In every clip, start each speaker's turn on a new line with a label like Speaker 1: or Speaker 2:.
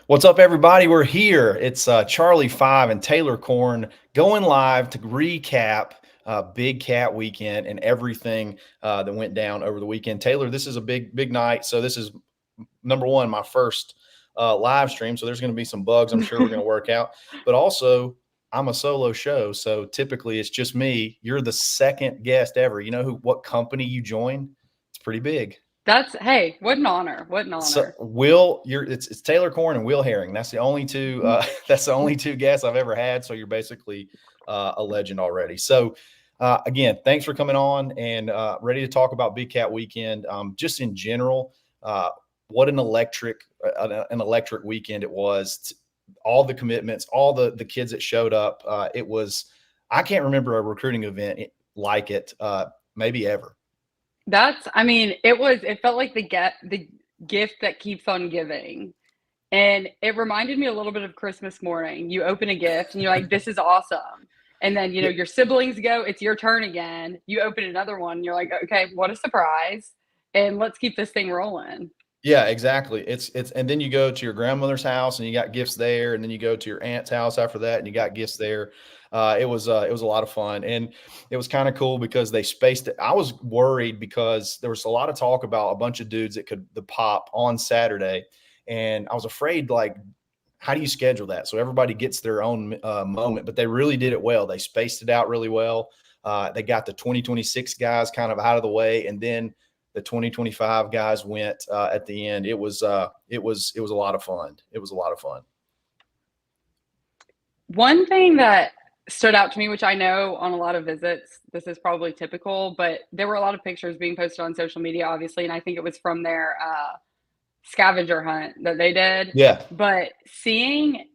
Speaker 1: What's up, everybody? We're here. It's Charlie Five and Taylor Korn going live to recap Big Cat Weekend and everything that went down over the weekend. Taylor, this is a big night. So this is number one, my first live stream. So there's going to be some bugs I'm sure we're going to work out. But also, I'm a solo show, so typically it's just me. You're the second guest ever. You know what company you joined? It's pretty big.
Speaker 2: Hey, what an honor. What an
Speaker 1: So
Speaker 2: honor.
Speaker 1: it's Taylor Korn and Will Herring. That's the only two that's the only two guests I've ever had. So you're basically a legend already. So again, thanks for coming on and ready to talk about Big Cat Weekend. Just in general, what an electric weekend it was. All the commitments, all the kids that showed up. It was I can't remember a recruiting event like it maybe ever.
Speaker 2: It felt like the gift that keeps on giving. And it reminded me a little bit of Christmas morning. You open a gift and you're like, this is awesome. And then,
Speaker 1: Yeah,
Speaker 2: your siblings go, it's your turn again. You open another one, and you're like, okay, what a surprise. And let's keep this thing rolling.
Speaker 1: yeah, exactly. It's and then you go to your grandmother's house and you got gifts there, and then you go to your aunt's house after that and you got gifts there. It was a lot of fun, and it was kind of cool because they spaced it. I was worried because there was a lot of talk about a bunch of dudes that could the pop on Saturday, and I was afraid like how do you schedule that so everybody gets their own moment? But they really did it well. They spaced it out really well. They got the 2026 guys kind of out of the way, and then the 2025 guys went at the end. It was a lot of fun. It was a lot of fun.
Speaker 2: One thing that stood out to me, which I know on a lot of visits, this is probably typical, but there were a lot of pictures being posted on social media, obviously, and I think it was from their scavenger hunt that they did.
Speaker 1: Yeah.
Speaker 2: But seeing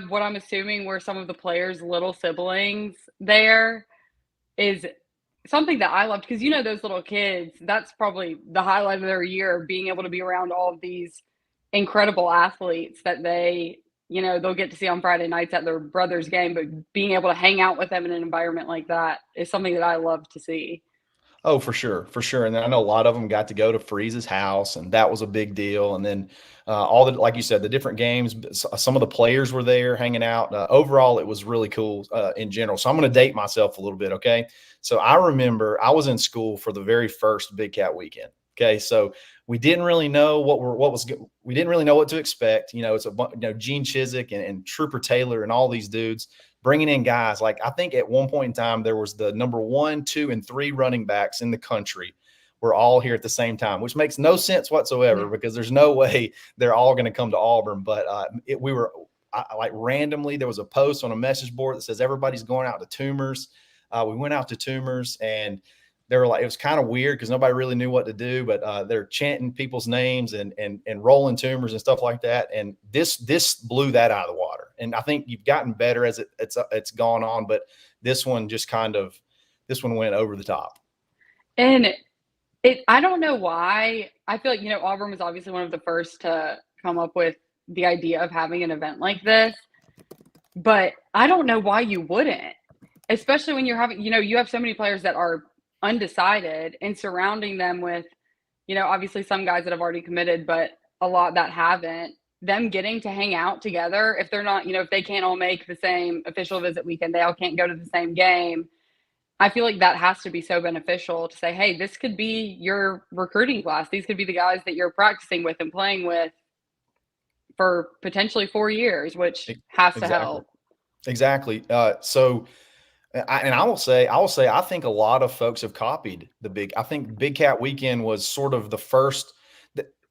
Speaker 2: what I'm assuming were some of the players' little siblings there is something that I loved because those little kids, that's probably the highlight of their year, being able to be around all of these incredible athletes that they'll get to see on Friday nights at their brother's game, but being able to hang out with them in an environment like that is something that I love to see.
Speaker 1: Oh, for sure, for sure. And then I know a lot of them got to go to Freeze's house, and that was a big deal. And then all the, like you said, the different games. Some of the players were there hanging out. Overall, it was really cool in general. So I'm going to date myself a little bit, okay? So I remember I was in school for the very first Big Cat Weekend. Okay, so we didn't really know we didn't really know what to expect. It's Gene Chizik and Trooper Taylor and all these dudes bringing in guys like I think at one point in time there was the number 1, 2, and 3 running backs in the country were all here at the same time, which makes no sense whatsoever because there's no way they're all going to come to Auburn. But like randomly there was a post on a message board that says everybody's going out to Tumors. We went out to Tumors and they were like, it was kind of weird because nobody really knew what to do, but they're chanting people's names and rolling Tumors and stuff like that. And this blew that out of the water. And I think you've gotten better as it's gone on, but this one went over the top.
Speaker 2: And I don't know why. I feel like, Auburn was obviously one of the first to come up with the idea of having an event like this, but I don't know why you wouldn't, especially when you're having, you have so many players that are undecided and surrounding them with, obviously some guys that have already committed, but a lot that haven't, them getting to hang out together. If they're not, if they can't all make the same official visit weekend, they all can't go to the same game. I feel like that has to be so beneficial to say, hey, this could be your recruiting class. These could be the guys that you're practicing with and playing with for potentially 4 years, which has to
Speaker 1: Exactly.
Speaker 2: help.
Speaker 1: Exactly. I will say, I think a lot of folks have copied I think Big Cat Weekend was sort of the first.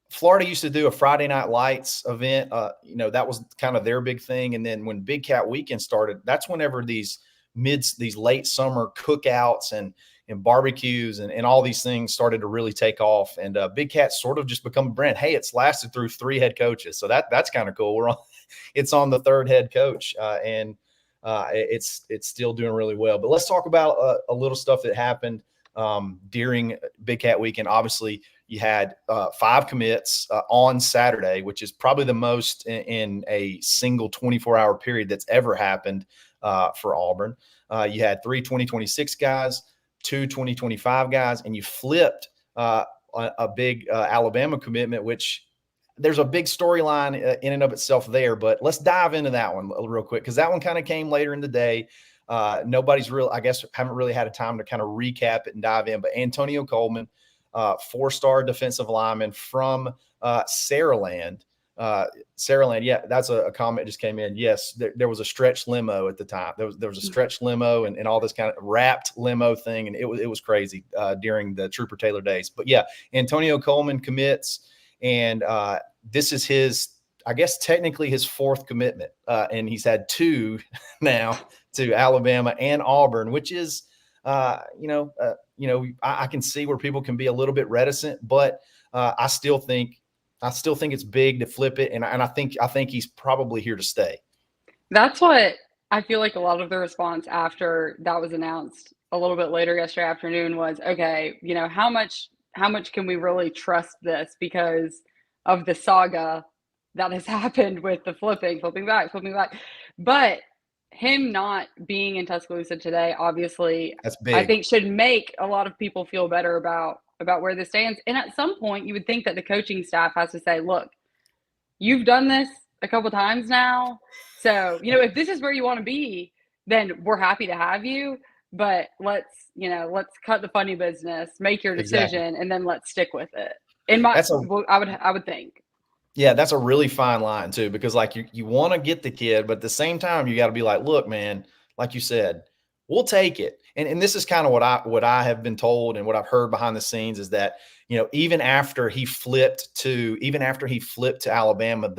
Speaker 1: Florida used to do a Friday Night Lights event. That was kind of their big thing. And then when Big Cat Weekend started, that's whenever these late summer cookouts and barbecues and all these things started to really take off. And Big Cat sort of just become a brand. Hey, it's lasted through 3 head coaches. So that's kind of cool. It's on the 3rd head coach. And it's still doing really well. But let's talk about a little stuff that happened during Big Cat Weekend. Obviously, you had 5 commits on Saturday, which is probably the most in a single 24-hour period that's ever happened for Auburn. You had 3 2026 guys, 2 2025 guys, and you flipped a big Alabama commitment, which there's a big storyline in and of itself there, but let's dive into that one real quick because that one kind of came later in the day. Nobody's real, I guess, haven't really had a time to kind of recap it and dive in. But Antonio Coleman, 4-star defensive lineman from Saraland. Saraland, yeah, that's a comment just came in. Yes, there was a stretch limo at the time. There was a stretch limo and all this kind of wrapped limo thing, and it was crazy during the Trooper Taylor days. But yeah, Antonio Coleman commits, and this is his, I guess, technically his 4th commitment, and he's had 2 now to Alabama and Auburn, which is, I can see where people can be a little bit reticent, but I still think it's big to flip it, and I think he's probably here to stay.
Speaker 2: That's what I feel like a lot of the response after that was announced a little bit later yesterday afternoon was, okay, how much can we really trust this because of the saga that has happened with the flipping back. But him not being in Tuscaloosa today, obviously,
Speaker 1: That's big.
Speaker 2: I think should make a lot of people feel better about where this stands. And at some point, you would think that the coaching staff has to say, look, you've done this a couple times now. So, if this is where you want to be, then we're happy to have you. But let's cut the funny business, make your decision, and then let's stick with it. I would think.
Speaker 1: Yeah, that's a really fine line too, because like you want to get the kid, but at the same time, you got to be like, look, man, like you said, we'll take it. And this is kind of what I have been told and what I've heard behind the scenes is that, even after he flipped to Alabama,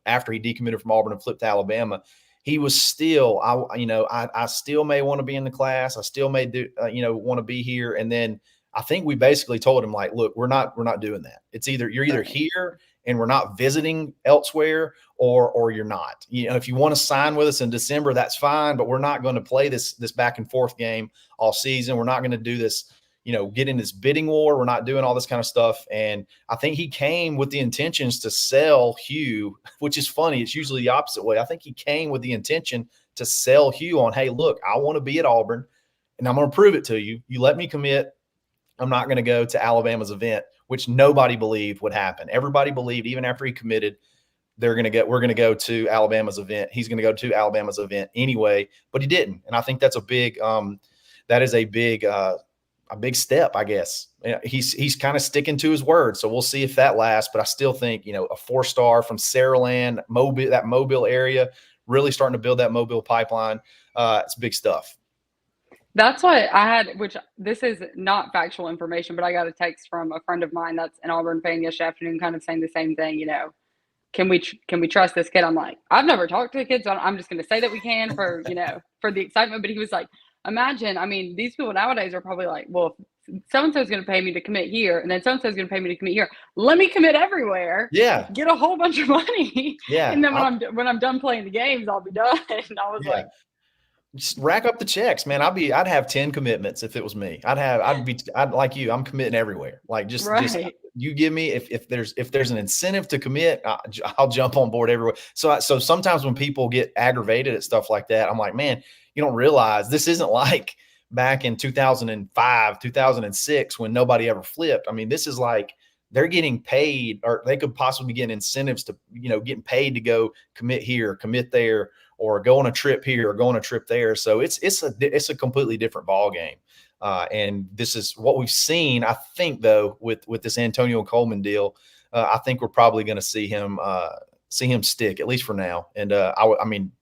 Speaker 1: after he decommitted from Auburn and flipped to Alabama, he was still, I still may want to be in the class. I still may want to be here. And then I think we basically told him like, look, we're not doing that. It's you're either here and we're not visiting elsewhere, or you're not. If you want to sign with us in December, that's fine, but we're not going to play this back and forth game all season. We're not going to do this, get in this bidding war. We're not doing all this kind of stuff. And I think he came with the intentions to sell Hugh, which is funny. It's usually the opposite way. I think he came with the intention to sell Hugh on, hey, look, I want to be at Auburn and I'm going to prove it to you. You let me commit. I'm not going to go to Alabama's event, which nobody believed would happen. Everybody believed, even after he committed, we're going to go to Alabama's event. He's going to go to Alabama's event anyway, but he didn't. And I think that's a big step, I guess. He's kind of sticking to his word. So we'll see if that lasts. But I still think, a 4-star from Saraland, Mobile, that Mobile area, really starting to build that Mobile pipeline. It's big stuff.
Speaker 2: That's what I had, which this is not factual information, but I got a text from a friend of mine that's an Auburn fan yesterday afternoon kind of saying the same thing, can we trust this kid? I'm like, I've never talked to the kid, so I'm just going to say that we can for the excitement. But he was like, imagine, these people nowadays are probably like, well, so-and-so is going to pay me to commit here, and then so-and-so is going to pay me to commit here. Let me commit everywhere.
Speaker 1: Yeah.
Speaker 2: Get a whole bunch of money.
Speaker 1: Yeah.
Speaker 2: And then when I'm done playing the games, I'll be done. And I was like,
Speaker 1: just rack up the checks, man. I'd have 10 commitments if it was me. I'd like you. I'm committing everywhere. Like just you give me, if there's an incentive to commit, I'll jump on board everywhere. So sometimes when people get aggravated at stuff like that, I'm like, man, you don't realize this isn't like back in 2005, 2006 when nobody ever flipped. This is like they're getting paid, or they could possibly get incentives to, getting paid to go commit here, commit there, or go on a trip here or go on a trip there. So it's a completely different ball game. And this is what we've seen. I think though, with this Antonio Coleman deal, I think we're probably going to see him stick, at least for now. And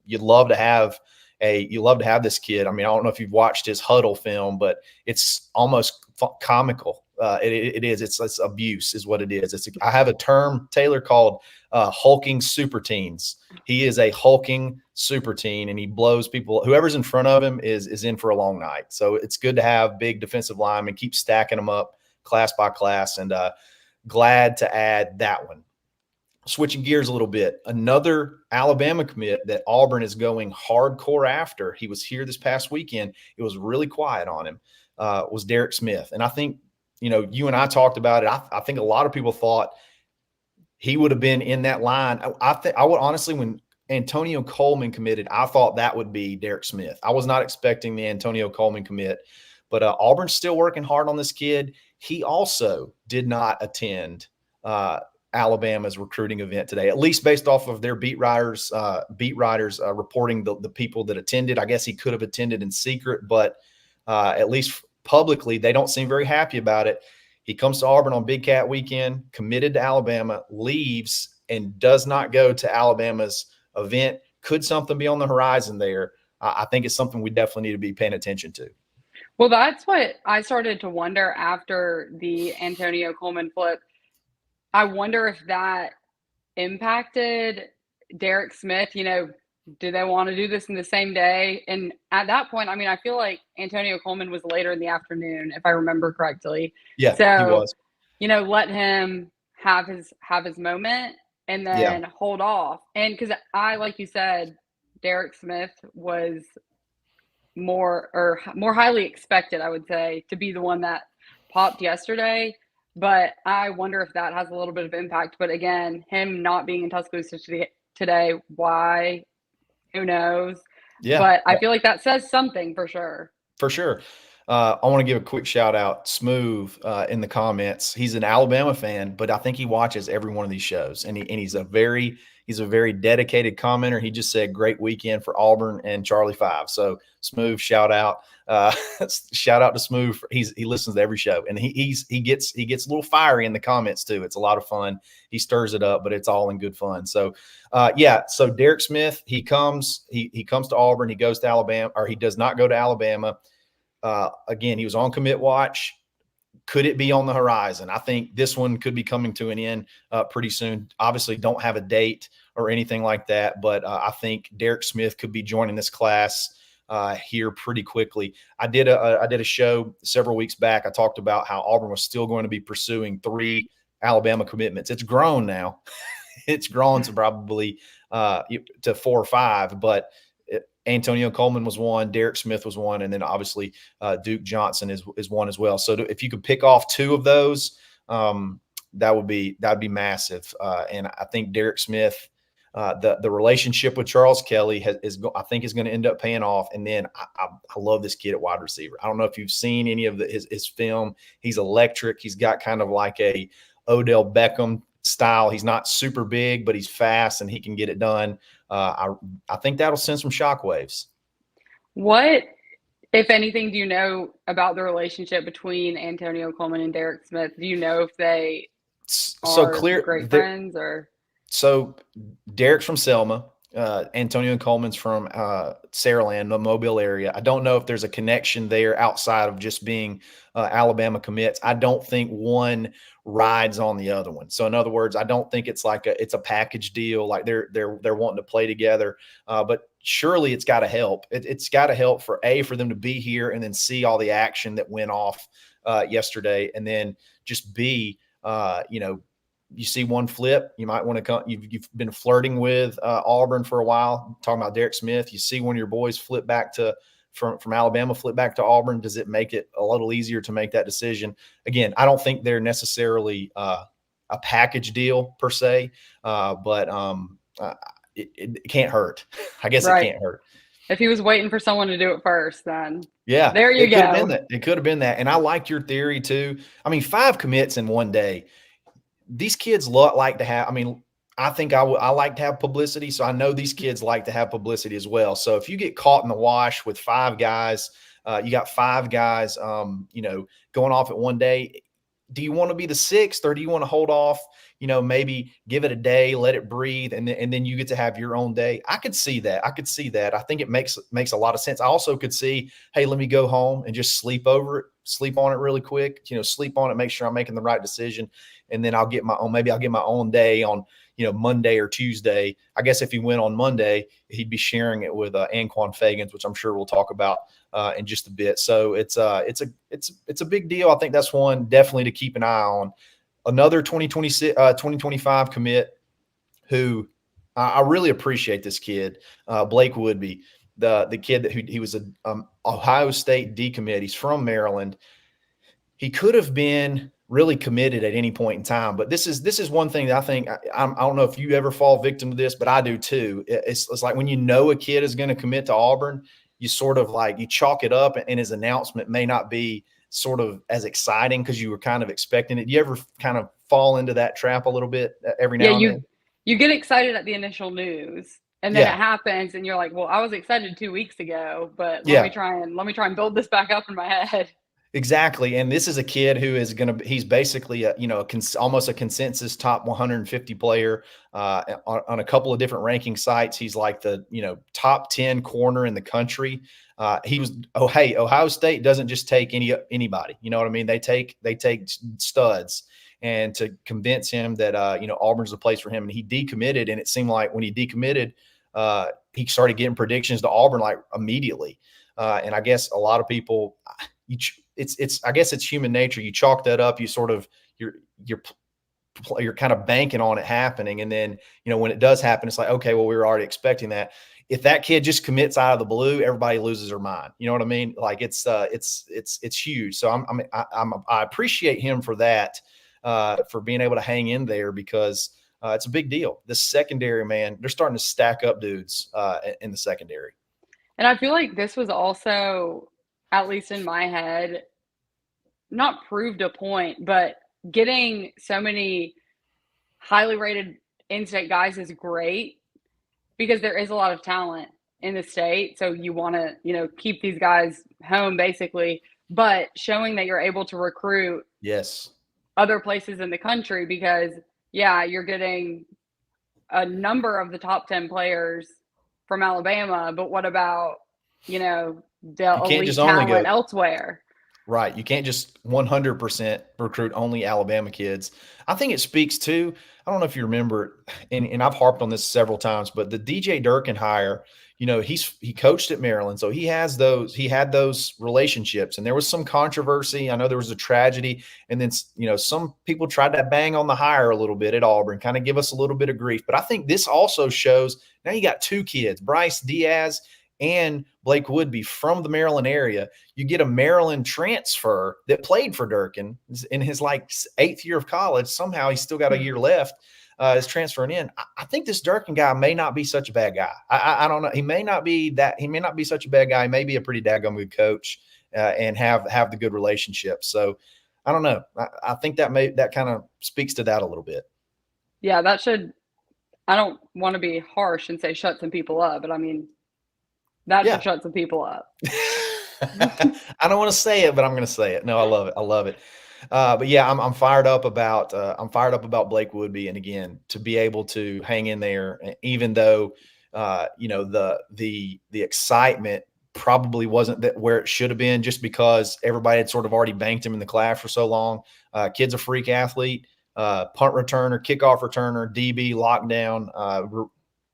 Speaker 1: you'd love to have this kid. I don't know if you've watched his huddle film, but it's almost comical. It is. It's abuse is what it is. I have a term, Taylor, called hulking super teens. He is a hulking super teen, and he blows people. Whoever's in front of him is in for a long night. So it's good to have big defensive linemen, keep stacking them up class by class, and glad to add that one. Switching gears a little bit, another Alabama commit that Auburn is going hardcore after. He was here this past weekend. It was really quiet on him. Was Derek Smith, and I think you and I talked about it. I think a lot of people thought he would have been in that line. I would honestly, when Antonio Coleman committed, I thought that would be Derek Smith. I was not expecting the Antonio Coleman commit, but Auburn's still working hard on this kid. He also did not attend Alabama's recruiting event today, at least based off of their beat writers reporting the people that attended. I guess he could have attended in secret, but at least publicly, they don't seem very happy about it. He comes to Auburn on Big Cat weekend, committed to Alabama, leaves, and does not go to Alabama's event. Could something be on the horizon there? I think it's something we definitely need to be paying attention to.
Speaker 2: Well, that's what I started to wonder after the Antonio Coleman flip. I wonder if that impacted Derek Smith. Do they want to do this in the same day? And at that point, I mean, I feel like Antonio Coleman was later in the afternoon, if I remember correctly.
Speaker 1: Yeah,
Speaker 2: so,
Speaker 1: he was.
Speaker 2: Let him have his moment and then hold off. And because like you said, Derek Smith was more highly expected, I would say, to be the one that popped yesterday. But I wonder if that has a little bit of impact. But again, him not being in Tuscaloosa today, why? Who knows?
Speaker 1: Yeah.
Speaker 2: But I feel like that says something for sure.
Speaker 1: For sure. I want to give a quick shout out, Smooth, in the comments. He's an Alabama fan, but I think he watches every one of these shows, and he's a very dedicated commenter. He just said great weekend for Auburn and Charlie 5. So Smooth, shout out, shout out to Smooth. He listens to every show, and he gets a little fiery in the comments too. It's a lot of fun. He stirs it up, but it's all in good fun. So so Derek Smith, he comes to Auburn. He goes to Alabama, or he does not go to Alabama. Again, he was on commit watch. Could it be on the horizon? I think this one could be coming to an end pretty soon. Obviously, don't have a date or anything like that, but I think Derek Smith could be joining this class here pretty quickly. I did a show several weeks back. I talked about how Auburn was still going to be pursuing 3 Alabama commitments. It's grown now. It's grown to probably to 4 or 5, but Antonio Coleman was one, Derek Smith was one, and then obviously Duke Johnson is one as well. So if you could pick off 2 of those, that'd be massive. And I think Derek Smith, the relationship with Charles Kelly is going to end up paying off. And then I love this kid at wide receiver. I don't know if you've seen any of his film. He's electric. He's got kind of like a Odell Beckham style. He's not super big, but he's fast and he can get it done. I think that'll send some shockwaves. What,
Speaker 2: if anything, do you know about the relationship between Antonio Coleman and Derek Smith? Do you know if they are great friends or?
Speaker 1: So Derek's from Selma. Antonio Coleman's from Saraland, the Mobile area. I don't know if there's a connection there outside of just being Alabama commits. I don't think one rides on the other one. So in other words, I don't think it's like it's a package deal. Like they're wanting to play together. But surely it's got to help. It's got to help for them to be here and then see all the action that went off yesterday, and then just be you see one flip, you might want to come. You've been flirting with Auburn for a while, talking about Derek Smith. You see one of your boys flip back from Alabama, flip back to Auburn. Does it make it a little easier to make that decision? Again, I don't think they're necessarily a package deal per se, but it can't hurt. I guess It can't hurt.
Speaker 2: If he was waiting for someone to do it first, then
Speaker 1: there you go. It could have been that. And I liked your theory too. I mean, 5 commits in one day. These kids like to have, I think I like to have publicity. So I know these kids like to have publicity as well. So if you get caught in the wash with 5 guys, you got 5 guys, going off at one day. Do you want to be the 6th, or do you want to hold off, maybe give it a day, let it breathe, and then you get to have your own day? I could see that. I think it makes a lot of sense. I also could see, hey, let me go home and just sleep on it really quick, sleep on it, make sure I'm making the right decision. And then I'll get my own day on, Monday or Tuesday. I guess if he went on Monday, he'd be sharing it with Anquan Fagans, which I'm sure we'll talk about in just a bit. So it's a big deal. I think that's one definitely to keep an eye on. Another 2025 commit who I really appreciate this kid, Blake Woodby, the kid that he was an Ohio State decommit. He's from Maryland. He could have been really committed at any point in time. But this is one thing that I think, I don't know if you ever fall victim to this, but I do too. It's like when a kid is going to commit to Auburn, you sort of you chalk it up, and his announcement may not be sort of as exciting because you were kind of expecting it. You ever kind of fall into that trap a little bit every
Speaker 2: Yeah,
Speaker 1: now and then?
Speaker 2: you get excited at the initial news, and then it
Speaker 1: Yeah.
Speaker 2: happens, and you're like, "Well, I was excited 2 weeks ago, but
Speaker 1: Yeah.
Speaker 2: let me try and build this back up in my head."
Speaker 1: Exactly, and this is a kid who is he's basically a, almost a consensus top 150 player, on a couple of different ranking sites. He's like the, top 10 corner in the country. Hey, Ohio State doesn't just take anybody, you know what I mean? They take studs, and to convince him that, Auburn's the place for him, and he decommitted, and it seemed like when he decommitted, he started getting predictions to Auburn like immediately. And I guess a lot of people, I guess it's human nature. You chalk that up. You sort of you're kind of banking on it happening, and then when it does happen, it's like, okay, well, we were already expecting that. If that kid just commits out of the blue, everybody loses their mind. You know what I mean? Like it's huge. So I appreciate him for that, for being able to hang in there, because it's a big deal. The secondary, man, they're starting to stack up dudes in the secondary.
Speaker 2: And I feel like this was also, at least in my head, not proved a point, but getting so many highly rated in-state guys is great because there is a lot of talent in the state. So you want to, keep these guys home basically, but showing that you're able to recruit
Speaker 1: Yes.
Speaker 2: other places in the country, because yeah, you're getting a number of the top 10 players from Alabama, but what about, the elite talent elsewhere?
Speaker 1: Right. You can't just 100% recruit only Alabama kids. I think it speaks to, I don't know if you remember, and I've harped on this several times, but the DJ Durkin hire, he coached at Maryland. So he had those relationships, and there was some controversy. I know there was a tragedy. And then, some people tried to bang on the hire a little bit at Auburn, kind of give us a little bit of grief. But I think this also shows now you got two kids, Bryce Diaz and Blake Woodby, from the Maryland area. You get a Maryland transfer that played for Durkin in his like 8th year of college. Somehow he's still got a year left. Is transferring in. I think this Durkin guy may not be such a bad guy. I don't know. He may not be such a bad guy. He may be a pretty daggone good coach, and have the good relationship. So I don't know. I think that kind of speaks to that a little bit.
Speaker 2: Yeah, I don't want to be harsh and say shut some people up, but I mean, that should shut some people up.
Speaker 1: I don't want to say it, but I'm going to say it. No, I love it. I love it. But yeah, I'm fired up about Blake Woodby, and again, to be able to hang in there, even though the excitement probably wasn't where it should have been, just because everybody had sort of already banked him in the class for so long. Kid's a freak athlete, punt returner, kickoff returner, DB, lockdown.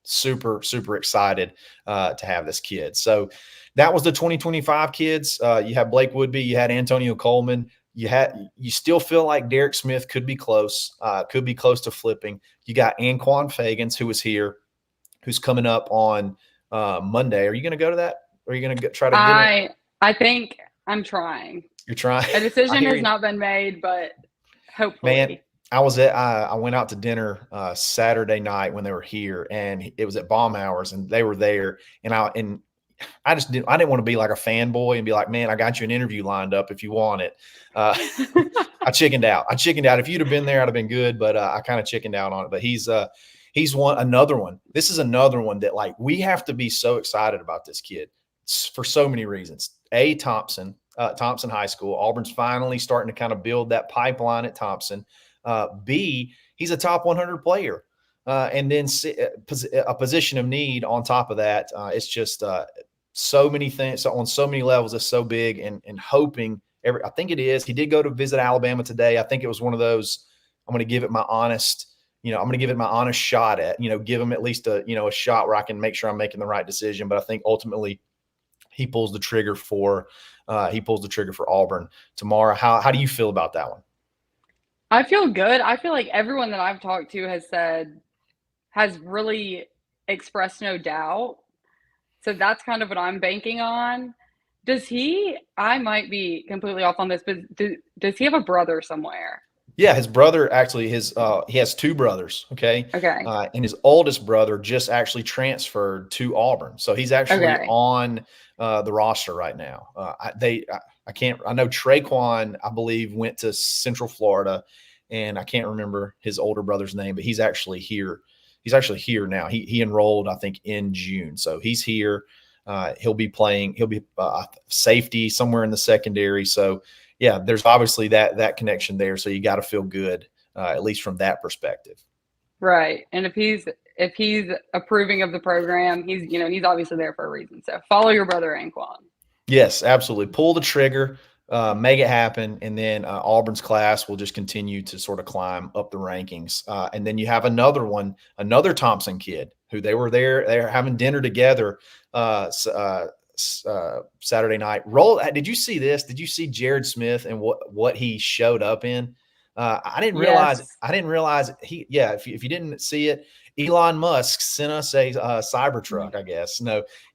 Speaker 1: Super, super excited to have this kid. So that was the 2025 kids. You have Blake Woodby, you had Antonio Coleman, you still feel like Derek Smith could be close to flipping. You got Anquan Fagans, who was here, who's coming up on Monday. Are you going to go to that? Or are you going to try to get it?
Speaker 2: I think I'm trying.
Speaker 1: You're trying.
Speaker 2: A decision has not been made, but hopefully. Man,
Speaker 1: I went out to dinner Saturday night when they were here, and it was at Baumhower's, and they were there, and I didn't want to be like a fanboy and be like, man, I got you an interview lined up if you want it. I chickened out. If you'd have been there, I'd have been good, but I kind of chickened out on it. But he's another one. This is another one that, like, we have to be so excited about this kid for so many reasons. Thompson High School. Auburn's finally starting to kind of build that pipeline at Thompson. B, he's a top 100 player. And then a position of need on top of that. It's just so many things. So on so many levels, it's so big, and hoping I think it is. He did go to visit Alabama today. I think it was one of those, I'm going to give it my honest shot at, give him at least a shot where I can make sure I'm making the right decision. But I think ultimately he pulls the trigger for Auburn tomorrow. How do you feel about that one?
Speaker 2: I feel good. I feel like everyone that I've talked to has really expressed no doubt. So that's kind of what I'm banking on. I might be completely off on this, but does he have a brother somewhere?
Speaker 1: Yeah, his brother actually, he has two brothers. Okay. And his oldest brother just actually transferred to Auburn. So he's actually on the roster right now. I know Traquan, I believe, went to Central Florida, and I can't remember his older brother's name, but he's actually here. He's actually here now. He enrolled, I think, in June, so he's here. He'll be playing. He'll be safety somewhere in the secondary. So yeah, there's obviously that connection there. So you got to feel good, at least from that perspective.
Speaker 2: Right. And if he's approving of the program, he's obviously there for a reason. So follow your brother Anquan.
Speaker 1: Yes, absolutely. Pull the trigger, make it happen, and then Auburn's class will just continue to sort of climb up the rankings. And then you have another Thompson kid who they're having dinner together Saturday night. Did you see this? Did you see Jared Smith and what he showed up in? I didn't realize.
Speaker 2: Yes.
Speaker 1: I didn't realize he. Yeah, if you didn't see it, Elon Musk sent us a Cybertruck. I guess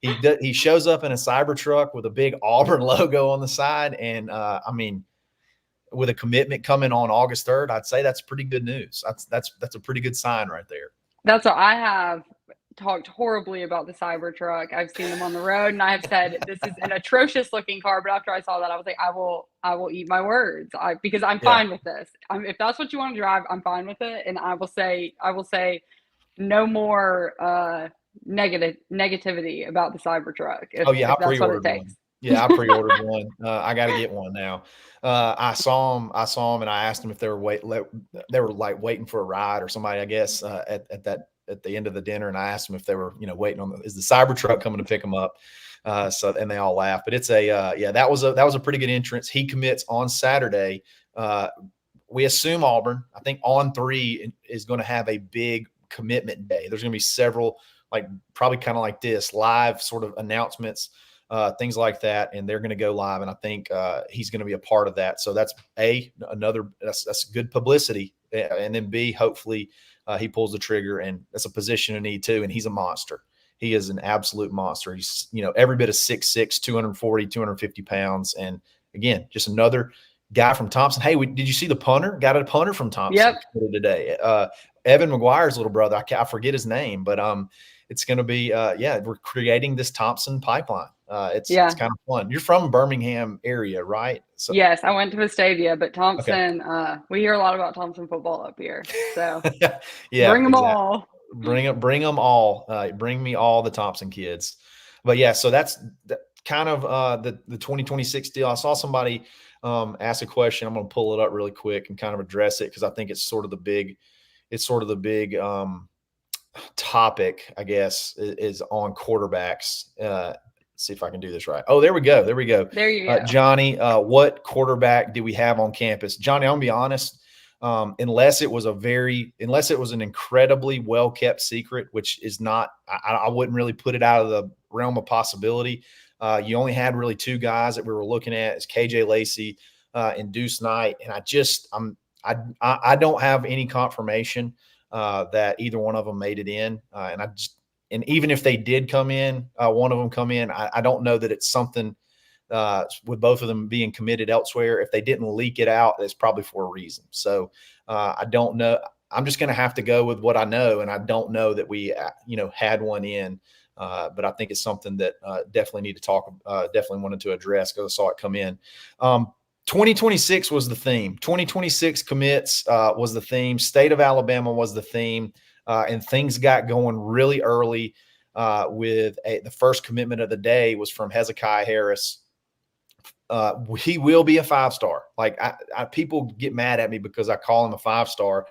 Speaker 1: he shows up in a Cybertruck with a big Auburn logo on the side, and I mean, with a commitment coming on August 3rd, I'd say that's pretty good news. That's a pretty good sign right there.
Speaker 2: That's what I have talked horribly about the Cybertruck. I've seen them on the road, and I have said this is an atrocious looking car. But after I saw that, I was like, I will eat my words because I'm fine with this. If that's what you want to drive, I'm fine with it, and I will say no more negativity about the Cybertruck. If that's what it takes.
Speaker 1: Yeah, I pre-ordered one. I got to get one now. I saw him, and I asked them if they were waiting for a ride or somebody, I guess, at the end of the dinner. And I asked them if they were, waiting on is the Cybertruck coming to pick them up? And they all laughed. But it's that was a pretty good entrance. He commits on Saturday. We assume Auburn, I think on 3 is going to have a big commitment day. There's going to be several, probably kind of like this, live sort of announcements, things like that, and they're going to go live. And I think he's going to be a part of that. So that's that's good publicity, and then B, hopefully he pulls the trigger, and that's a position of need too. And he's a monster. He is an absolute monster. He's every bit of 6'6", 240, 250 pounds, and again, just another guy from Thompson. Hey, did you see the punter? Got a punter from Thompson today. Evan McGuire's little brother. I forget his name, but it's going to be we're creating this Thompson pipeline. It's kind of fun. You're from Birmingham area, right? So,
Speaker 2: yes, I went to Vestavia, but Thompson. Okay. We hear a lot about Thompson football up here. So bring them all.
Speaker 1: Bring them all. Bring me all the Thompson kids. But yeah, so that's kind of the 2026 deal. I saw somebody ask a question. I'm going to pull it up really quick and kind of address it because I think it's sort of the big topic, I guess, is on quarterbacks. See if I can do this right. Oh, there we go. There you go. Johnny, what quarterback do we have on campus? Johnny, I'm gonna be honest. Unless it was an incredibly well-kept secret, which is not, I wouldn't really put it out of the realm of possibility. You only had really 2 guys that we were looking at, is KJ Lacey and Deuce Knight. And I don't have any confirmation that either one of them made it in. And even if they did come in, one of them come in, I don't know that it's something with both of them being committed elsewhere. If they didn't leak it out, it's probably for a reason. So I don't know. I'm just going to have to go with what I know. And I don't know that we, had one in, but I think it's something that definitely need to talk, definitely wanted to address because I saw it come in. 2026 was the theme. 2026 commits was the theme. State of Alabama was the theme. And things got going really early with the first commitment of the day was from Hezekiah Harris. He will be a 5-star. People get mad at me because I call him a 5-star.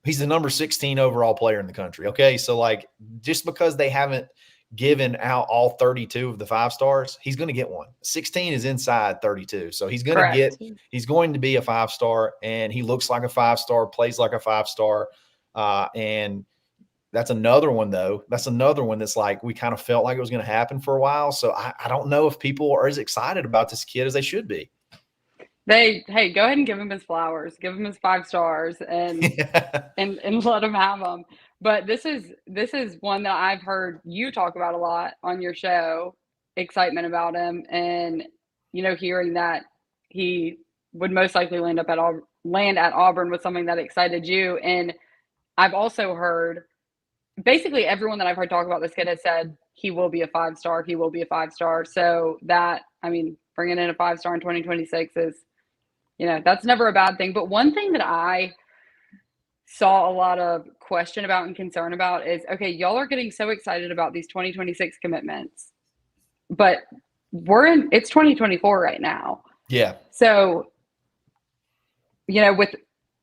Speaker 1: He's the number 16 overall player in the country. Okay. So just because they haven't given out all 32 of the 5-stars, he's going to get one. 16 is inside 32. So he's going to be a 5-star, and he looks like a 5-star, plays like a 5-star. And that's another one, though. That's another one that's we kind of felt like it was going to happen for a while. So I don't know if people are as excited about this kid as they should be.
Speaker 2: Go ahead and give him his flowers. Give him his 5 stars and and let him have them. But this is one that I've heard you talk about a lot on your show, excitement about him, and hearing that he would most likely land at Auburn was something that excited you. And I've also heard basically everyone that I've heard talk about this kid has said he will be a 5-star. He will be a 5-star. So bringing in a 5-star in 2026 is, that's never a bad thing. But one thing that I saw a lot of question about and concern about is, okay, y'all are getting so excited about these 2026 commitments, but it's 2024 right now.
Speaker 1: Yeah.
Speaker 2: So, with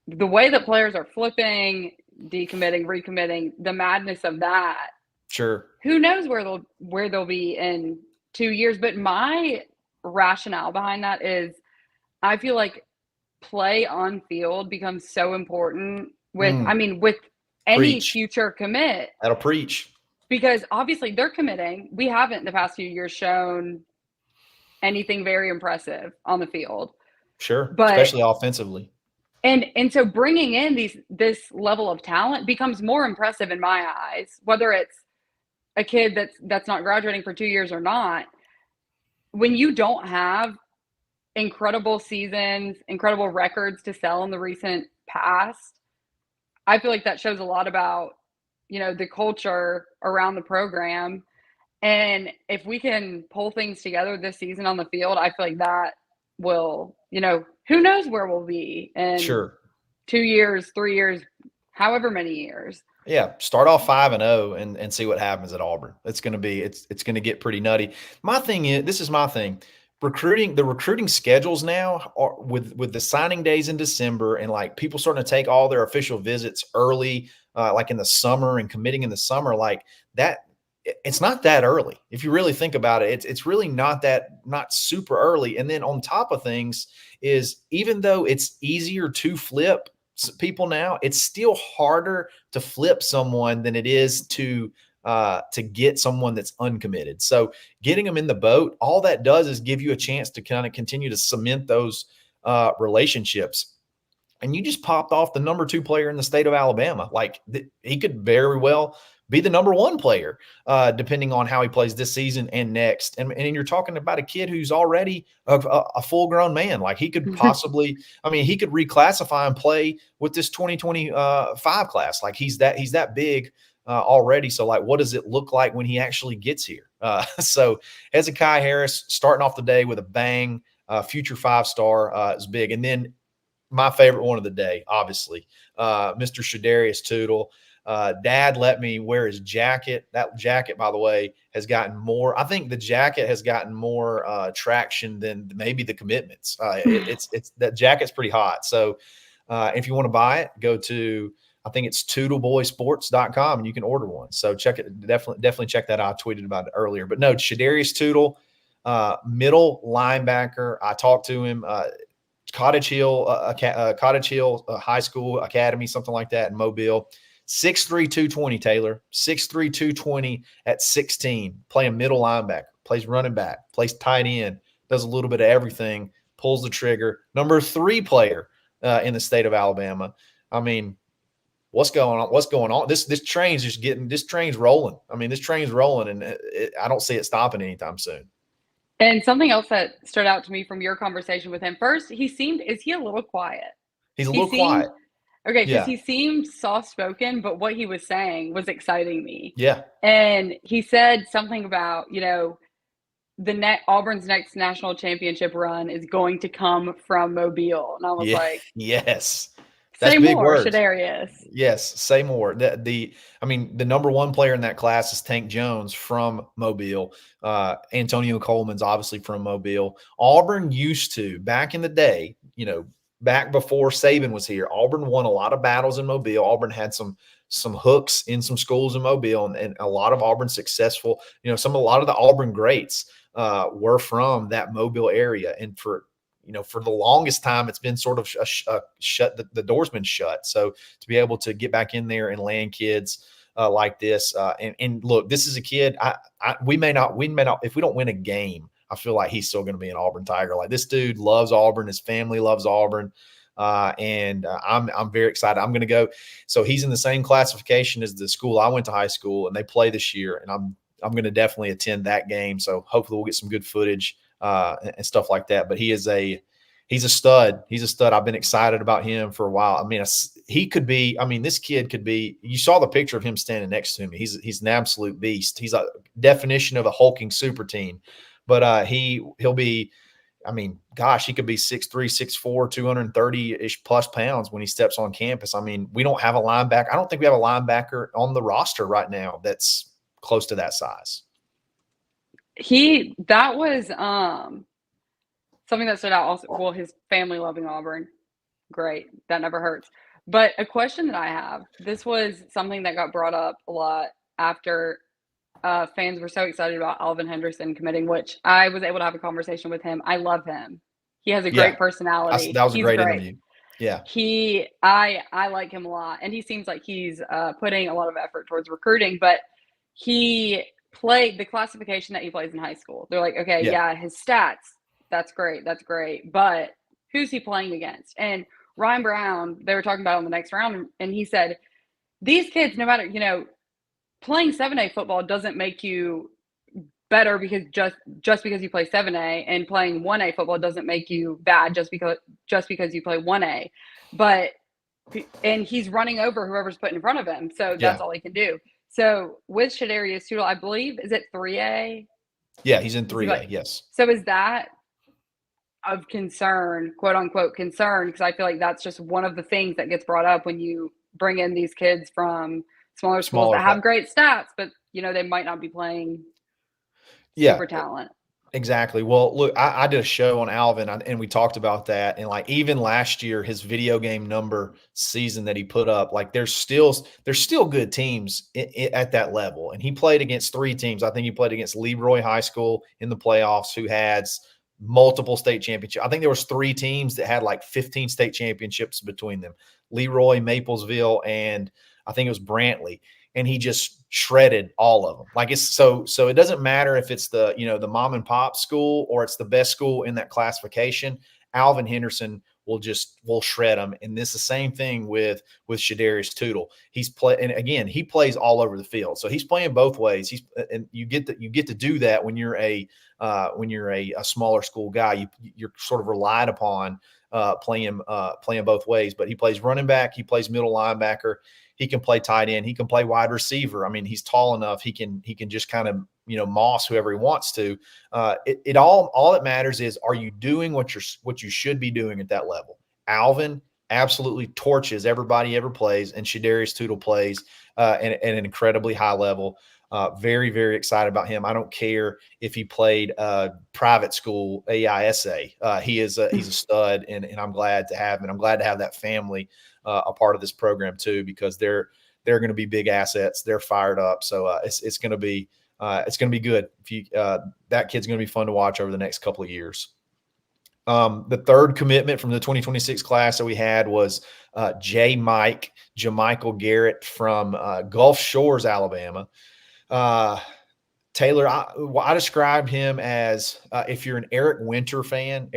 Speaker 2: the way that players are flipping, decommitting, recommitting, the madness of that,
Speaker 1: Sure.
Speaker 2: who knows where they'll be in 2 years. But my rationale behind that is I feel like play on field becomes so important with any
Speaker 1: Preach.
Speaker 2: future commit,
Speaker 1: That'll preach.
Speaker 2: because obviously they're committing. We haven't in the past few years shown anything very impressive on the field.
Speaker 1: Sure.
Speaker 2: But
Speaker 1: Especially offensively.
Speaker 2: and so bringing in this level of talent becomes more impressive in my eyes, whether it's a kid that's not graduating for 2 years or not. When you don't have incredible seasons, incredible records to sell in the recent past, I feel like that shows a lot about, the culture around the program. And if we can pull things together this season on the field, I feel like that will, who knows where we'll be in
Speaker 1: Sure.
Speaker 2: 2 years, 3 years, however many years.
Speaker 1: Yeah, start off 5-0 and see what happens at Auburn. It's going to get pretty nutty. My thing is, this is my thing. The recruiting schedules now are with the signing days in December and like people starting to take all their official visits early, like in the summer and committing in the summer, like that. It's not that early. If you really think about it, it's really not super early. And then on top of things is, even though it's easier to flip people now, it's still harder to flip someone than it is to get someone that's uncommitted. So getting them in the boat, all that does is give you a chance to kind of continue to cement those relationships. And you just popped off the number 2 player in the state of Alabama. Like he could very well be the number 1 player, depending on how he plays this season and next. And you're talking about a kid who's already a full-grown man. Like he could possibly, he could reclassify and play with this 2025 class. Like he's that big already. So like, what does it look like when he actually gets here? So Hezekiah Harris starting off the day with a bang, future 5-star is big. And then my favorite one of the day, obviously, Mr. Shadarius Tootle. Dad let me wear his jacket. That jacket, by the way, has gotten more. I think the jacket has gotten more traction than maybe the commitments. It's that jacket's pretty hot. So if you want to buy it, go to, I think it's TootleBoySports.com and you can order one. So check it. Definitely check that out. I tweeted about it earlier. But no, Shadarius Tootle, middle linebacker. I talked to him. Cottage Hill High School Academy, something like that in Mobile. 6'3", 220, Taylor. 6'3", 220 at 16. Playing middle linebacker. Plays running back. Plays tight end. Does a little bit of everything. Pulls the trigger. Number 3 player in the state of Alabama. What's going on? What's going on? This train's rolling. This train's rolling, and I don't see it stopping anytime soon.
Speaker 2: And something else that stood out to me from your conversation with him, first, is he a little quiet?
Speaker 1: He's a little quiet.
Speaker 2: Okay, because he seemed soft-spoken, but what he was saying was exciting me.
Speaker 1: Yeah.
Speaker 2: And he said something about, Auburn's next national championship run is going to come from Mobile. And I was like,
Speaker 1: yes. That's
Speaker 2: say
Speaker 1: big
Speaker 2: more,
Speaker 1: words.
Speaker 2: Shadarius.
Speaker 1: Yes, say more. The number 1 player in that class is Tank Jones from Mobile. Antonio Coleman's obviously from Mobile. Auburn used to, back in the day, back before Saban was here, Auburn won a lot of battles in Mobile. Auburn had some hooks in some schools in Mobile, and a lot of Auburn successful, a lot of the Auburn greats were from that Mobile area. And for the longest time, it's been sort of shut. The door's been shut. So to be able to get back in there and land kids like this, and look, this is a kid. We may not, if we don't win a game, I feel like he's still going to be an Auburn Tiger. Like this dude loves Auburn. His family loves Auburn. And I'm very excited. I'm going to go. So he's in the same classification as the school I went to high school, and they play this year. And I'm going to definitely attend that game. So hopefully we'll get some good footage and stuff like that. But he's a stud. He's a stud. I've been excited about him for a while. He could be. This kid could be. You saw the picture of him standing next to me. He's an absolute beast. He's a definition of a hulking super team. But he'll be I mean, gosh, he could be 6'3", 6'4", 230-ish plus pounds when he steps on campus. I mean, we don't have a linebacker. I don't think we have a linebacker on the roster right now that's close to that size.
Speaker 2: That was something that stood out also. Well, his family loving Auburn. Great. That never hurts. But a question that I have, this was something that got brought up a lot after fans were so excited about Alvin Henderson committing, which I was able to have a conversation with him. I love him. He has a
Speaker 1: Yeah,
Speaker 2: great personality.
Speaker 1: that was a
Speaker 2: He's
Speaker 1: great
Speaker 2: great.
Speaker 1: interview. Yeah.
Speaker 2: I like him a lot, and he seems like he's putting a lot of effort towards recruiting, but he played the classification that he plays in high school. They're like, okay,
Speaker 1: Yeah.
Speaker 2: yeah, his stats, that's great, but who's he playing against? And Ryan Brown, they were talking about on the next round, and he said, these kids, no matter, playing 7A football doesn't make you better because just because you play 7A, and playing 1A football doesn't make you bad just because you play 1A. And he's running over whoever's put in front of him, so that's all he can do. So with Shadarius Tootle, I believe, is it 3A?
Speaker 1: Yeah, he's in 3A, yes.
Speaker 2: So is that of concern, quote unquote concern? Because I feel like that's just one of the things that gets brought up when you bring in these kids from smaller schools that have great stats, but they might not be playing super talent.
Speaker 1: Exactly. Well, look, I did a show on Alvin, and we talked about that. And like even last year, his video game number season that he put up, like there's still good teams at that level. And he played against 3 teams. I think he played against Leroy High School in the playoffs, who had multiple state championships. I think there was 3 teams that had like 15 state championships between them: Leroy, Maplesville, and I think it was Brantley. And he just shredded all of them. Like it's so it doesn't matter if it's the the mom and pop school or it's the best school in that classification. Alvin Henderson will shred them. And this is the same thing with Shadarius Tootle. And again, he plays all over the field, so he's playing both ways. And you get to do that when you're a smaller school guy. You're sort of relied upon playing both ways. But he plays running back, he plays middle linebacker. He can play tight end. He can play wide receiver. I mean, he's tall enough. He can just kind of moss whoever he wants to. All that matters is, are you doing what you should be doing at that level? Alvin absolutely torches everybody ever plays, and Shadarius Tootle plays at an incredibly high level. Very, very excited about him. I don't care if he played private school AISA. He's a stud, and I'm glad to have him. And I'm glad to have that family a part of this program too, because they're going to be big assets. They're fired up, so it's going to be good. That kid's going to be fun to watch over the next couple of years. The third commitment from the 2026 class that we had was Jamichael Garrett from Gulf Shores, Alabama. Taylor, I described him as if you're an Eric Winters fan,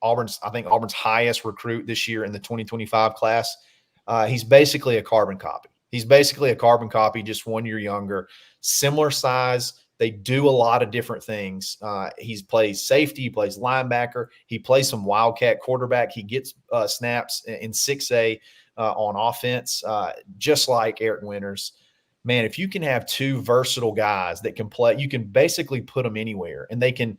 Speaker 1: Auburn's highest recruit this year in the 2025 class. He's basically a carbon copy. Just 1 year younger, similar size. They do a lot of different things. He plays safety, he plays linebacker, he plays some wildcat quarterback. He gets snaps in 6A on offense, just like Eric Winters. Man, if you can have 2 versatile guys that can play, you can basically put them anywhere, and they can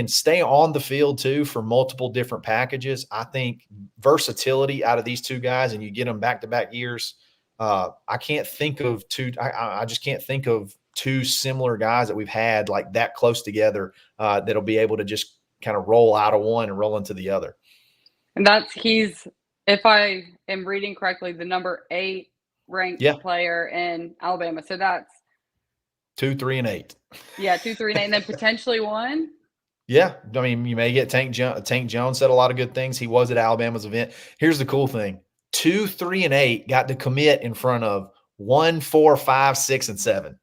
Speaker 1: stay on the field too for multiple different packages. I think versatility out of these 2 guys, and you get them back-to-back years. I can't think of 2. I just can't think of 2 similar guys that we've had like that close together that'll be able to just kind of roll out of one and roll into the other.
Speaker 2: And he's, if I am reading correctly, the number 8 ranked player in Alabama. So that's
Speaker 1: 2, 3, and 8.
Speaker 2: Yeah, 2, 3, and 8, and then potentially 1.
Speaker 1: Yeah, I mean, you may get Tank Jones said a lot of good things. He was at Alabama's event. Here's the cool thing: 2, 3, and 8 got to commit in front of 1, 4, 5, 6, and 7.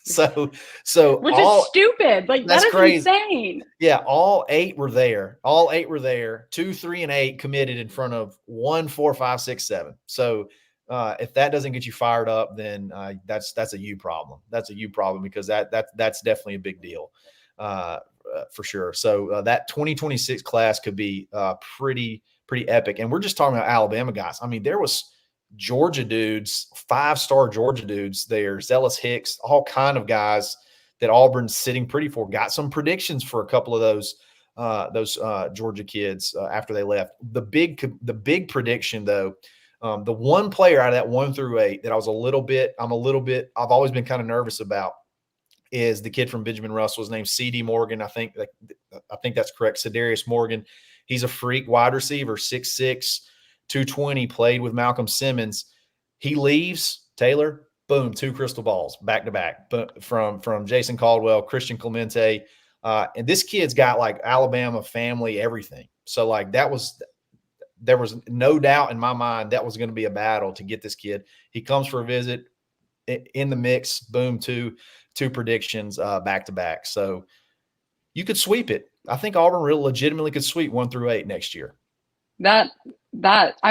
Speaker 1: So
Speaker 2: which is stupid. Like, that is crazy. Insane.
Speaker 1: Yeah, all 8 were there. 2, 3, and 8 committed in front of 1, 4, 5, 6, 7. So if that doesn't get you fired up, then that's a you problem. That's a you problem, because that's definitely a big deal for sure. So that 2026 class could be pretty epic. And we're just talking about Alabama guys. I mean, there was Georgia dudes, 5-star Georgia dudes there, Zealous Hicks, all kind of guys that Auburn's sitting pretty for. Got some predictions for a couple of those Georgia kids after they left. The big prediction though, the one player out of that 1 through 8 that I've always been kind of nervous about is the kid from Benjamin Russell. His name's C.D. Morgan. I think that's correct. Cedarius Morgan. He's a freak wide receiver, 6'6", 220, played with Malcolm Simmons. He leaves, Taylor, boom, 2 crystal balls back to back from Jason Caldwell, Christian Clemente. And this kid's got like Alabama family, everything. So like there was no doubt in my mind that was going to be a battle to get this kid. He comes for a visit in the mix, boom, two predictions back to back. So you could sweep it. I think Auburn really legitimately could sweep 1 through 8 next year.
Speaker 2: I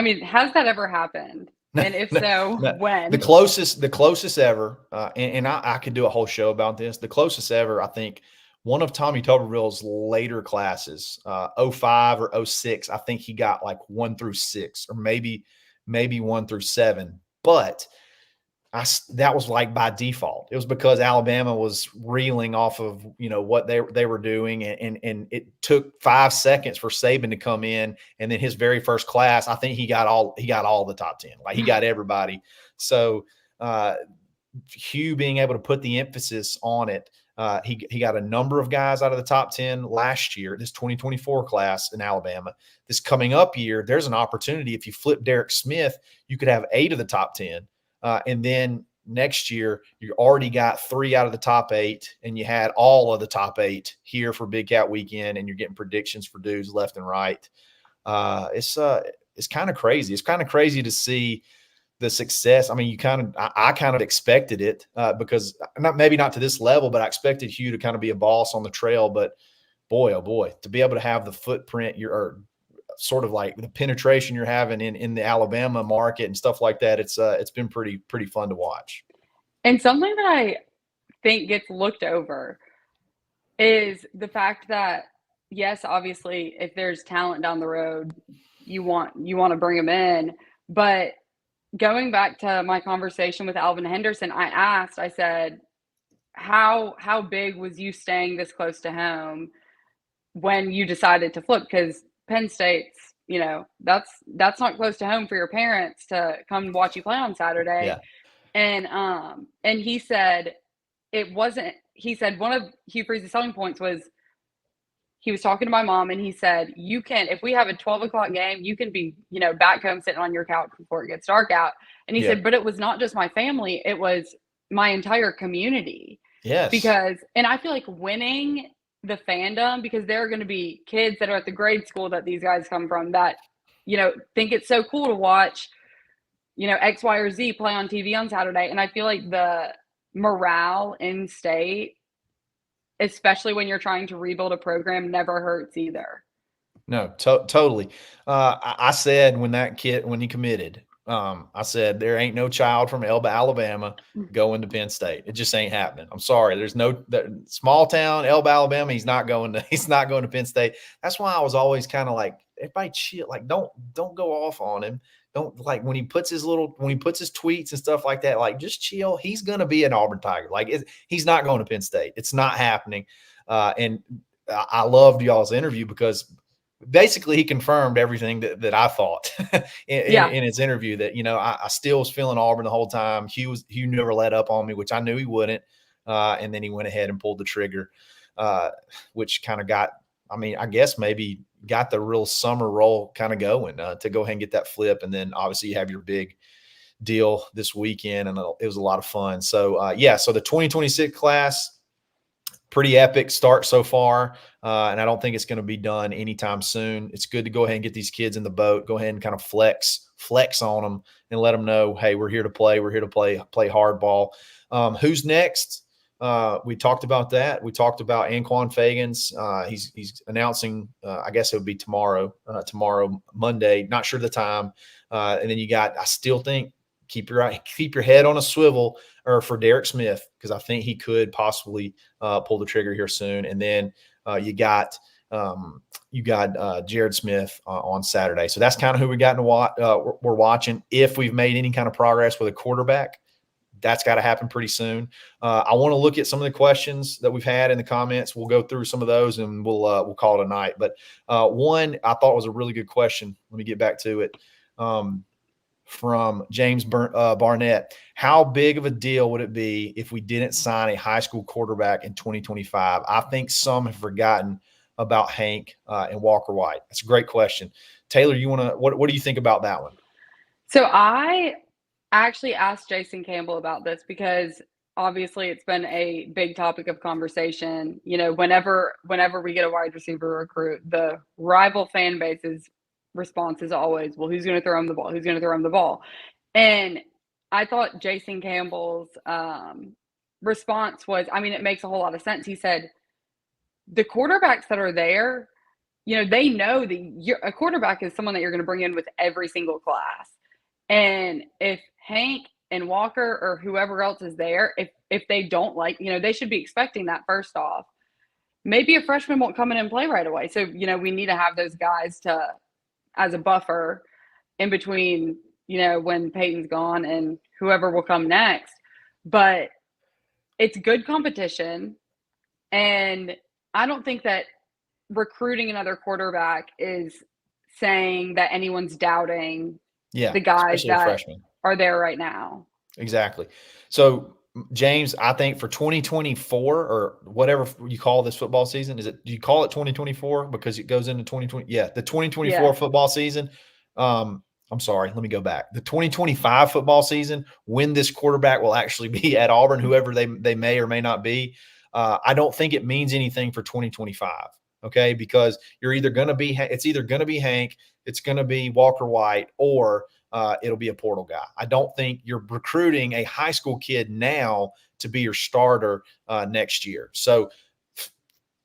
Speaker 2: mean, has that ever happened? And if so, when?
Speaker 1: The closest ever, and I could do a whole show about this. The closest ever, I think, one of Tommy Tuberville's later classes, 05 or 06, I think he got like 1 through 6, or maybe 1 through 7. But that was like by default. It was because Alabama was reeling off of what they were doing, and it took 5 seconds for Saban to come in, and then his very first class, I think he got all the top 10. Like he got everybody. So Hugh being able to put the emphasis on it, he got a number of guys out of the top 10 last year, this 2024 class in Alabama. This coming up year, there's an opportunity. If you flip Derek Smith, you could have 8 of the top 10. And then next year, you already got 3 out of the top 8, and you had all of the top 8 here for Big Cat Weekend, and you're getting predictions for dudes left and right. It's kind of crazy. It's kind of crazy to see the success. I mean, I kind of expected it because maybe not to this level, but I expected Hugh to kind of be a boss on the trail. But boy, oh boy, to be able to have the footprint or sort of like the penetration you're having in the Alabama market and stuff like that, it's been pretty fun to watch.
Speaker 2: And something that I think gets looked over is the fact that, yes, obviously, if there's talent down the road, you want to bring them in. But going back to my conversation with Alvin Henderson, I said, how big was you staying this close to home when you decided to flip? Because Penn State's, that's not close to home for your parents to come watch you play on Saturday.
Speaker 1: Yeah.
Speaker 2: And he said it wasn't. He said one of Hugh Freeze's selling points was he was talking to my mom, and he said, you can, if we have a 12 o'clock game, you can be, back home sitting on your couch before it gets dark out. And he said, but it was not just my family, it was my entire community.
Speaker 1: Yes.
Speaker 2: And I feel like winning the fandom, because there are going to be kids that are at the grade school that these guys come from that, think it's so cool to watch, X, Y, or Z play on TV on Saturday. And I feel like the morale in state, especially when you're trying to rebuild a program, never hurts either.
Speaker 1: No, totally. I said when he committed, I said there ain't no child from Elba, Alabama going to Penn State. It just ain't happening. I'm sorry. There's no small town Elba, Alabama. He's not going to Penn State. That's why I was always kind of like, everybody chill. Like don't go off on him. Don't, like, when he puts his tweets and stuff like that, like, just chill. He's going to be an Auburn Tiger. Like, he's not going to Penn State. It's not happening. And I loved y'all's interview because basically he confirmed everything that I thought in his interview, that, I still was feeling Auburn the whole time. Hugh never let up on me, which I knew he wouldn't. And then he went ahead and pulled the trigger, which kind of I guess maybe got the real summer roll kind of going to go ahead and get that flip. And then obviously you have your big deal this weekend, and it was a lot of fun. So so the 2026 class, pretty epic start so far. And I don't think it's going to be done anytime soon. It's good to go ahead and get these kids in the boat, go ahead and kind of flex on them and let them know, hey, we're here to play. We're here to play hardball. Who's next? We talked about that. We talked about Anquan Fagans. He's announcing, I guess it would be tomorrow, Monday, not sure the time. And then you got, I still think, keep your head on a swivel for Derek Smith, because I think he could possibly pull the trigger here soon. And then you got Jared Smith on Saturday. So that's kind of who we got we're watching. If we've made any kind of progress with a quarterback, That's got to happen pretty soon. I want to look at some of the questions that we've had in the comments. We'll go through some of those and we'll call it a night. But one I thought was a really good question. Let me get back to it. From James Barnett. How big of a deal would it be if we didn't sign a high school quarterback in 2025? I think some have forgotten about Hank and Walker White. That's a great question. Taylor, you want to what do you think about that one?
Speaker 2: So I actually asked Jason Campbell about this because obviously it's been a big topic of conversation. You know, whenever we get a wide receiver recruit, the rival fan base's response is always, well, who's going to throw him the ball? Who's going to throw him the ball? And I thought Jason Campbell's response was, I mean, it makes a whole lot of sense. He said, the quarterbacks that are there, you know, they know that a quarterback is someone that you're going to bring in with every single class. And if Hank and Walker or whoever else is there, if they don't like, you know, they should be expecting that first off. Maybe a freshman won't come in and play right away. So, you know, we need to have those guys as a buffer in between, you know, when Peyton's gone and whoever will come next. But it's good competition. And I don't think that recruiting another quarterback is saying that anyone's doubting the guys that are there right now.
Speaker 1: Exactly. So, James, I think for 2024 or whatever you call this football season, do you call it 2024 because it goes into 2020? Yeah, the 2024 football season. I'm sorry, let me go back. The 2025 football season, when this quarterback will actually be at Auburn, whoever they may or may not be, I don't think it means anything for 2025. Okay, because you're either going to be it's either going to be Hank, it's going to be Walker White, or it'll be a portal guy. I don't think you're recruiting a high school kid now to be your starter next year. So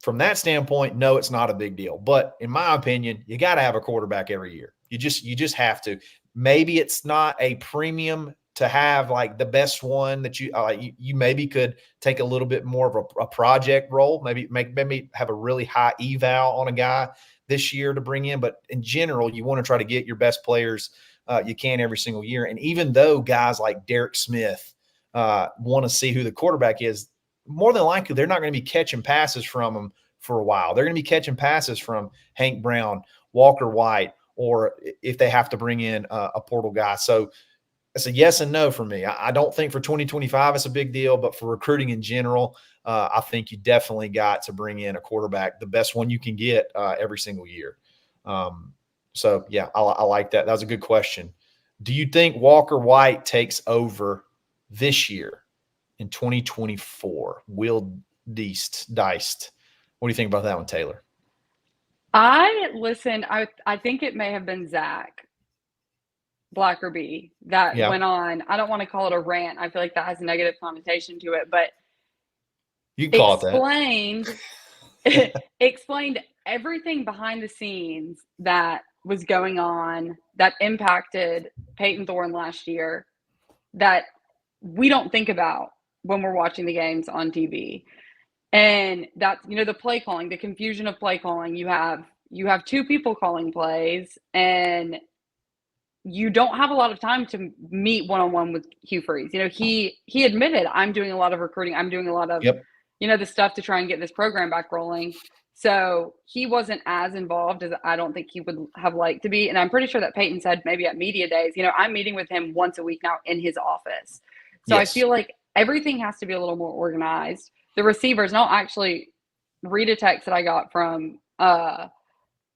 Speaker 1: from that standpoint, no, it's not a big deal. But in my opinion, you got to have a quarterback every year. You just have to. Maybe it's not a premium to have like the best one that you maybe could take a little bit more of a project role. Maybe have a really high eval on a guy this year to bring in. But in general, you want to try to get your best players you can every single year. And even though guys like Derek Smith want to see who the quarterback is, more than likely they're not going to be catching passes from him for a while. They're going to be catching passes from Hank Brown, Walker White, or if they have to bring in a portal guy. So it's a yes and no for me. I don't think for 2025 it's a big deal, but for recruiting in general, I think you definitely got to bring in a quarterback, the best one you can get every single year. So, yeah, I like that. That was a good question. Do you think Walker White takes over this year in 2024? Will Deist? What do you think about that one, Taylor?
Speaker 2: I listened. I think it may have been Zach Blackerby that went on. I don't want to call it a rant. I feel like that has a negative connotation to it, but
Speaker 1: you can call it
Speaker 2: that. Explained everything behind the scenes that was going on that impacted Peyton Thorne last year that we don't think about when we're watching the games on TV. And that's, you know, the play calling, the confusion of play calling. You have two people calling plays, and you don't have a lot of time to meet one-on-one with Hugh Freeze. You know, he admitted, I'm doing a lot of recruiting. I'm doing a lot of, you know, the stuff to try and get this program back rolling. So he wasn't as involved as I don't think he would have liked to be. And I'm pretty sure that Peyton said maybe at media days, you know, I'm meeting with him once a week now in his office. So I feel like everything has to be a little more organized. The receivers, and I'll actually read a text that I got from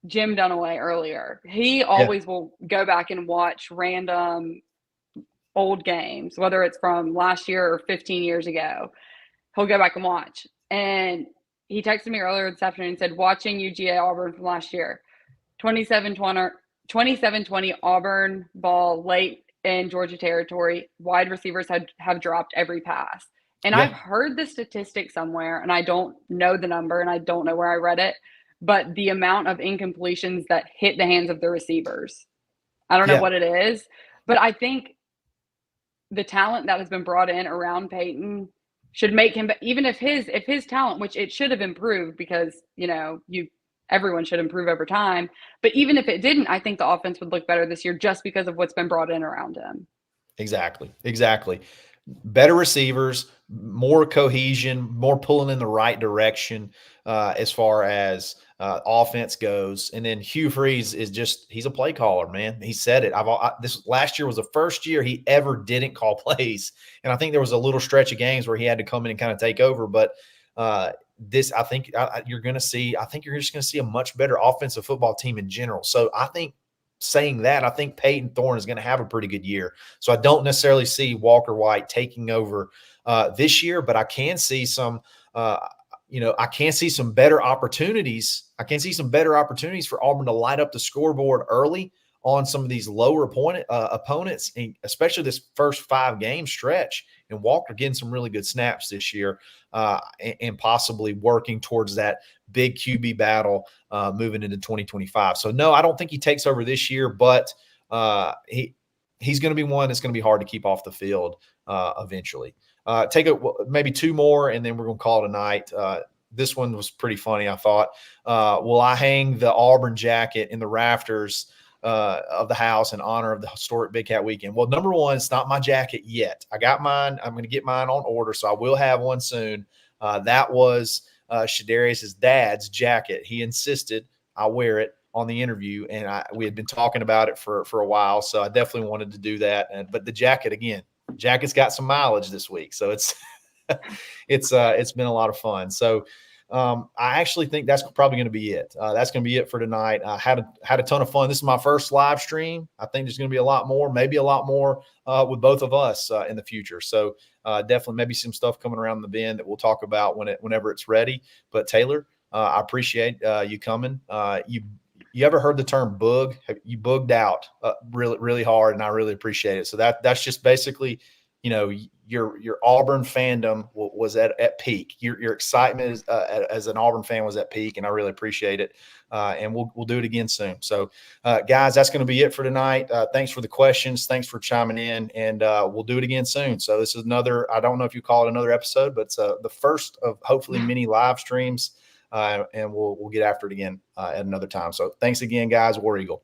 Speaker 2: Jim Dunaway earlier. He always will go back and watch random old games, whether it's from last year or 15 years ago. He'll go back and watch. And he texted me earlier this afternoon and said, watching UGA Auburn from last year, 27-20 Auburn ball late in Georgia territory. Wide receivers have dropped every pass. And I've heard the statistic somewhere, and I don't know the number, and I don't know where I read it, but the amount of incompletions that hit the hands of the receivers. I don't know what it is, but I think the talent that has been brought in around Peyton should make him, even if his talent, which it should have improved because, you know, everyone should improve over time. But even if it didn't, I think the offense would look better this year just because of what's been brought in around him.
Speaker 1: Exactly. better receivers, more cohesion, more pulling in the right direction as far as offense goes. And then Hugh Freeze is he's a play caller, man. He said it. This last year was the first year he ever didn't call plays. And I think there was a little stretch of games where he had to come in and kind of take over. But I think you're going to see, I think you're just going to see a much better offensive football team in general. So I think, saying that, I think Peyton Thorne is going to have a pretty good year. So I don't necessarily see Walker White taking over this year, but I can see some, I can see some better opportunities. I can see some better opportunities for Auburn to light up the scoreboard early on some of these lower opponents, and especially this first 5-game stretch. And Walker getting some really good snaps this year, and possibly working towards that big QB battle moving into 2025. So no, I don't think he takes over this year, but he's going to be one that's going to be hard to keep off the field eventually. Take maybe 2 more, and then we're going to call it a night. This one was pretty funny, I thought. Will I hang the Auburn jacket in the rafters of the house in honor of the historic Big Cat Weekend? Well, number one, it's not my jacket yet. I got mine. I'm going to get mine on order, so I will have one soon. That was Shadarius's dad's jacket. He insisted I wear it on the interview, and we had been talking about it for a while, so I definitely wanted to do that. But the jacket's got some mileage this week, so it's been a lot of fun. So I actually think that's probably going to be it. That's going to be it for tonight. I had a ton of fun. This is my first live stream. I think there's going to be a lot more, maybe a lot more with both of us in the future. So definitely maybe some stuff coming around the bend that we'll talk about whenever it's ready. But Taylor, I appreciate you coming. You ever heard the term boog? You booged out really, really hard, and I really appreciate it. So that's just basically, your Auburn fandom was at peak. Your excitement as an Auburn fan was at peak, and I really appreciate it. And we'll do it again soon. So, guys, that's going to be it for tonight. Thanks for the questions. Thanks for chiming in, and we'll do it again soon. So this is another, I don't know if you call it another episode, but it's the first of hopefully many live streams. And we'll get after it again at another time. So thanks again, guys. War Eagle.